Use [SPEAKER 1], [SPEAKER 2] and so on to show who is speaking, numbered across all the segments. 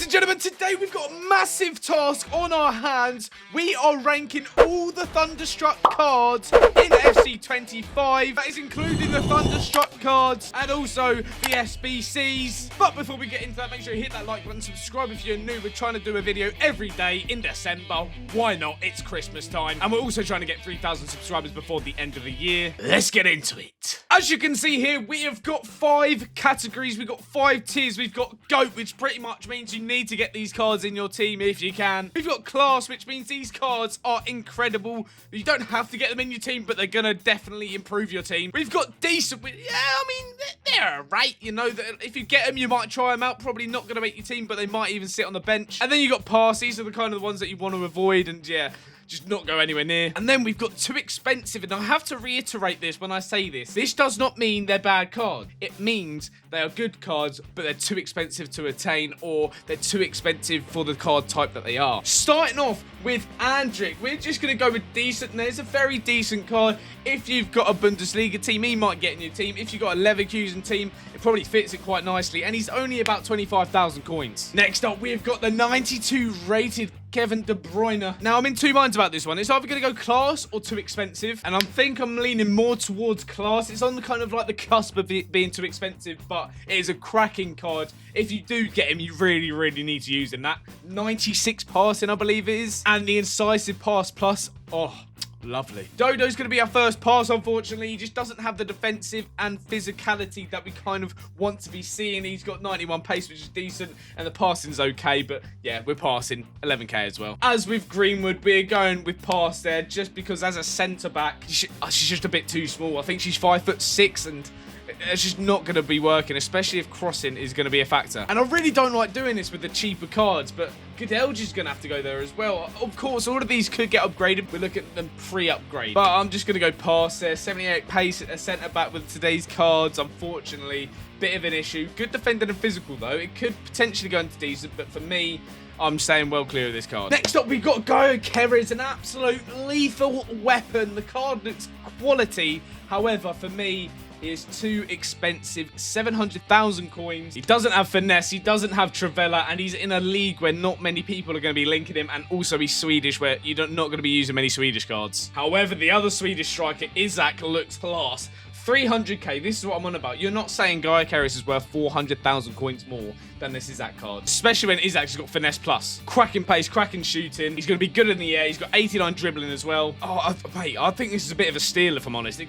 [SPEAKER 1] and gentlemen, today we've got a massive task on our hands. We are ranking all the Thunderstruck cards in FC25. That is including the Thunderstruck cards and also the SBCs. But before we get into that, make sure you hit that like button, subscribe if you're new. We're trying to do a video every day in December. Why not? It's Christmas time. And we're also trying to get 3,000 subscribers before the end of the year. Let's get into it. As you can see here, we have got 5 categories. We've got 5 tiers. We've got GOAT, which pretty much means you need to get these cards in your team if you can. We've got Class, which means these cards are incredible. You don't have to get them in your team, but they're going to definitely improve your team. We've got Decent. Yeah, I mean, they're alright. You know, that if you get them, you might try them out. Probably not going to make your team, but they might even sit on the bench. And then you got Pass. These are the kind of the ones that you want to avoid, and yeah, just not go anywhere near. And then we've got Too Expensive, and I have to reiterate this when I say this. This does not mean they're bad cards. It means they are good cards, but they're too expensive to attain, or they're too expensive for the card type that they are. Starting off with Andrick, we're just going to go with Decent, and there's a very decent card. If you've got a Bundesliga team, he might get in your team. If you've got a Leverkusen team, it probably fits it quite nicely, and he's only about 25,000 coins. Next up, we've got the 92 rated Kevin De Bruyne. Now, I'm in two minds about this one. It's either going to go Class or Too Expensive, and I think I'm leaning more towards Class. It's on the kind of like the cusp of it being too expensive, but it is a cracking card. If you do get him, you really, really need to use him. That 96 passing, I believe it is, and the incisive pass plus. Oh, lovely. Dodo's going to be our first pass, unfortunately. He just doesn't have the defensive and physicality that we kind of want to be seeing. He's got 91 pace, which is decent, and the passing's okay, but yeah, we're passing 11k as well. As with Greenwood, we're going with pass there just because as a centre-back, she's just a bit too small. I think she's 5'6", and it's just not going to be working, especially if crossing is going to be a factor. And I really don't like doing this with the cheaper cards, but Goodell's going to have to go there as well. Of course, all of these could get upgraded. We're looking at them pre-upgrade. But I'm just going to go past there. 78 pace at a centre-back with today's cards, unfortunately. Bit of an issue. Good defender and physical, though. It could potentially go into Decent, but for me, I'm staying well clear of this card. Next up, we've got Gaio Kerez, an absolute lethal weapon. The card looks quality. However, for me, he is too expensive. 700,000 coins. He doesn't have finesse. He doesn't have Trivela, and he's in a league where not many people are going to be linking him, and also he's Swedish, where you're not going to be using many Swedish cards. However, the other Swedish striker, Isaac, looks class. 300k, this is what I'm on about. You're not saying Gaia Kerez is worth 400,000 coins more than this Isaac card. Especially when Isaac's got finesse plus. Cracking pace, cracking shooting. He's going to be good in the air. He's got 89 dribbling as well. Oh, mate, I think this is a bit of a steal, if I'm honest.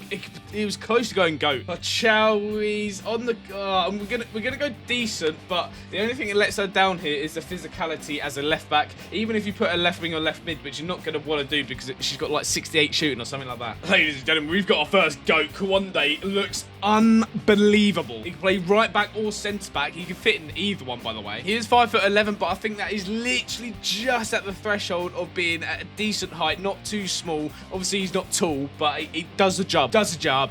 [SPEAKER 1] It was close to going GOAT. But Chowie's on the... we're gonna go Decent, but the only thing that lets her down here is the physicality as a left back. Even if you put a left wing or left mid, which you're not going to want to do because she's got like 68 shooting or something like that. Ladies and gentlemen, we've got our first GOAT. Kwande looks unbelievable. He can play right back or centre back. He can fit in either one, by the way. He is 5'11", but I think that is literally just at the threshold of being at a decent height, not too small. Obviously, he's not tall, but he does the job.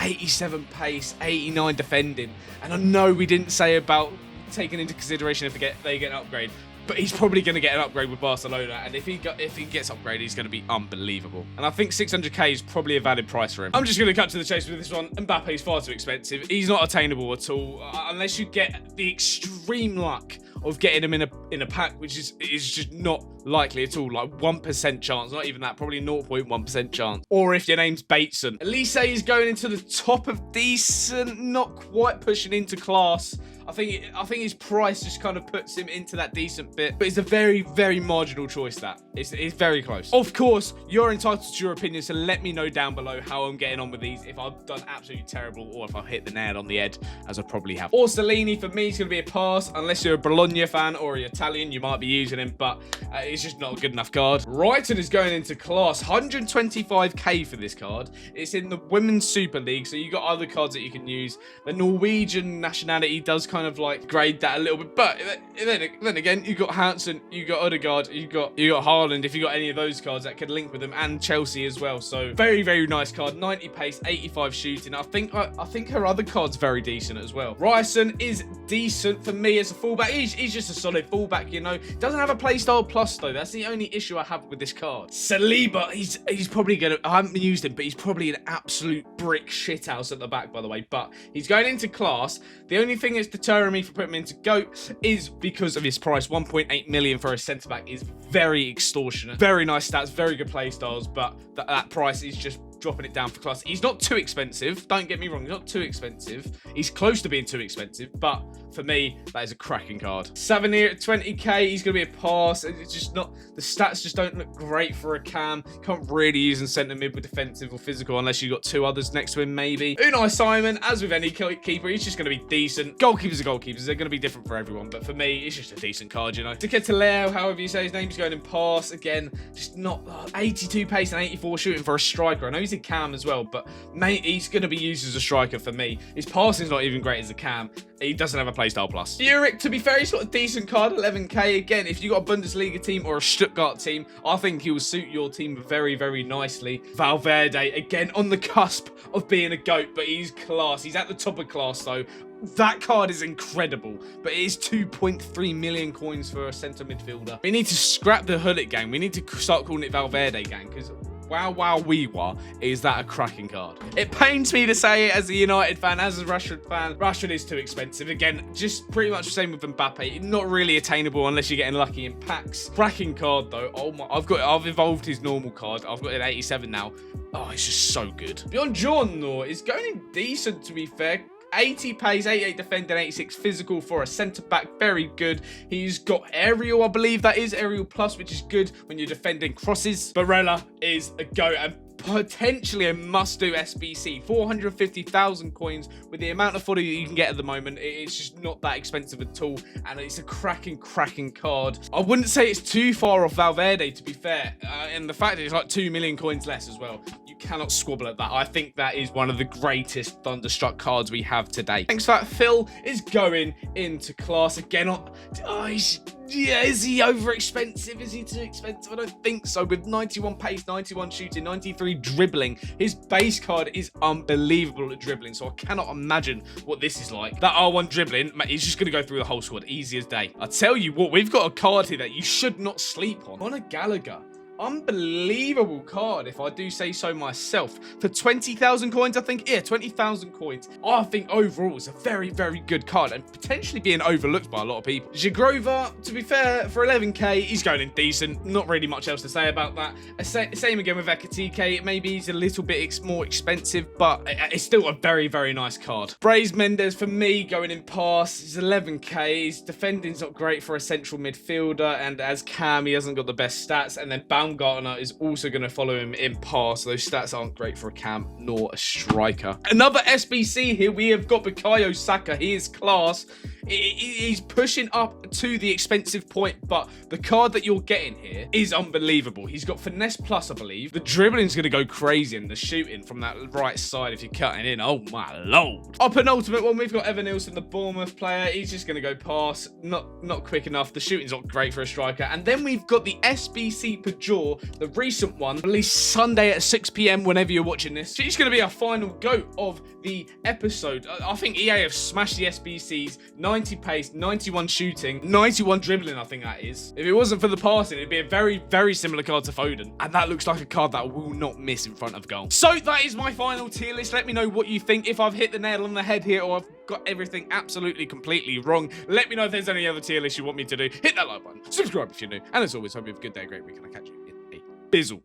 [SPEAKER 1] 87 pace, 89 defending. And I know we didn't say about taking into consideration if they get an upgrade, but he's probably going to get an upgrade with Barcelona, and if he gets upgraded, he's going to be unbelievable. And I think 600k is probably a valid price for him. I'm just going to cut to the chase with this one. Mbappe's far too expensive. He's not attainable at all, unless you get the extreme luck of getting him in a pack, which is just not likely at all. Like 1% chance, not even that, probably 0.1% chance. Or if your name's Bateson. Elise is going into the top of Decent, not quite pushing into Class. I think his price just kind of puts him into that Decent bit, but it's a very, very marginal choice. That it's very close. Of course, you're entitled to your opinion, so let me know down below how I'm getting on with these. If I've done absolutely terrible, or if I've hit the nail on the head, as I probably have. Orsolini for me is going to be a pass, unless you're a Bologna fan or you're Italian, you might be using him, but it's just not a good enough card. Brighton is going into Class, 125k for this card. It's in the Women's Super League, so you got other cards that you can use. The Norwegian nationality does kind of like grade that a little bit, but then again, you got Hansen, you got Odegaard, you got Haaland. If you got any of those cards that could link with them, and Chelsea as well. So very, very nice card. 90 pace, 85 shooting. I think her other card's very decent as well. Ryerson is decent for me as a fullback. He's just a solid fullback, you know. Doesn't have a playstyle plus though. That's the only issue I have with this card. Saliba, he's probably gonna. I haven't used him, but he's probably an absolute brick shithouse at the back, by the way. But he's going into Class. The only thing is the deterring me from putting him into GOAT is because of his price. 1.8 million for a centre-back is very extortionate. Very nice stats, very good play styles, but that price is just dropping it down for class. He's not too expensive. Don't get me wrong. He's not too expensive. He's close to being too expensive, but for me, that is a cracking card. 7 here at 20k. He's going to be a pass. It's just not, the stats just don't look great for a cam. Can't really use in centre mid with defensive or physical unless you've got 2 others next to him, maybe. Unai Simon, as with any keeper, he's just going to be decent. Goalkeepers are goalkeepers. They're going to be different for everyone, but for me, it's just a decent card, you know. Nickrtfm, however you say his name, is going in pass. Again, just not 82 pace and 84 shooting for a striker. I know he's a cam as well, but mate, he's going to be used as a striker for me. His passing's not even great as a cam. He doesn't have a playstyle plus. Ulrich, to be fair, he's got a decent card, 11k. Again, if you've got a Bundesliga team or a Stuttgart team, I think he will suit your team very, very nicely. Valverde, again, on the cusp of being a GOAT, but he's class. He's at the top of class, though. That card is incredible, but it is 2.3 million coins for a centre midfielder. We need to scrap the Hullet gang. We need to start calling it Valverde gang, because wow, is that a cracking card? It pains me to say it as a United fan, as a Rashford fan. Rashford is too expensive. Again, just pretty much the same with Mbappe. Not really attainable unless you're getting lucky in packs. Cracking card though. Oh my, I've evolved his normal card. I've got an 87 now. Oh, it's just so good. Beyond John though, is going in decent, to be fair. 80 pace, 88 defending, 86 physical for a centre-back. Very good. He's got aerial, I believe that is. Aerial plus, which is good when you're defending crosses. Barella is a GOAT and potentially a must-do SBC. 450,000 coins with the amount of fodder you can get at the moment. It's just not that expensive at all, and it's a cracking card. I wouldn't say it's too far off Valverde, to be fair, and the fact that it's like 2 million coins less as well. You cannot squabble at that. I think that is one of the greatest Thunderstruck cards we have today. Thanks for that. Phil is going into class again. Yeah, is he over expensive? Is he too expensive? I don't think so. With 91 pace, 91 shooting, 93 dribbling, his base card is unbelievable at dribbling, so I cannot imagine what this is like. That R1 dribbling, mate, he's just going to go through the whole squad, easy as day. I tell you what, we've got a card here that you should not sleep on. Conor Gallagher. Unbelievable card, if I do say so myself. For 20,000 coins, I think. Yeah, 20,000 coins. I think overall it's a very, very good card and potentially being overlooked by a lot of people. Zagrova, to be fair, for 11k, he's going in decent. Not really much else to say about that. Same again with Ekatike. Maybe he's a little bit more expensive, but it's still a very, very nice card. Brais Mendes, for me, going in pass. He's 11k. His defending's not great for a central midfielder, and as Cam, he hasn't got the best stats. And then Baumgartner is also going to follow him in pass. Those stats aren't great for a cam nor a striker. Another SBC here. We have got Bukayo Saka. He is class. He's pushing up to the expensive point, but the card that you're getting here is unbelievable. He's got finesse plus, I believe. The dribbling's going to go crazy, and the shooting from that right side, if you're cutting in, oh my lord. Our penultimate one, we've got Evan Nilsson, the Bournemouth player. He's just going to go pass. Not quick enough. The shooting's not great for a striker. And then we've got the SBC Pajor, the recent one, released Sunday at 6 p.m. whenever you're watching this. She's going to be our final GOAT of the episode. I think EA have smashed the SBCs. 90 pace, 91 shooting, 91 dribbling, I think that is. If it wasn't for the passing, it'd be a very, very similar card to Foden. And that looks like a card that I will not miss in front of goal. So that is my final tier list. Let me know what you think. If I've hit the nail on the head here or I've got everything absolutely, completely wrong, let me know if there's any other tier lists you want me to do. Hit that like button, subscribe if you're new. And as always, hope you have a good day, a great week, and I'll catch you in a bizzle.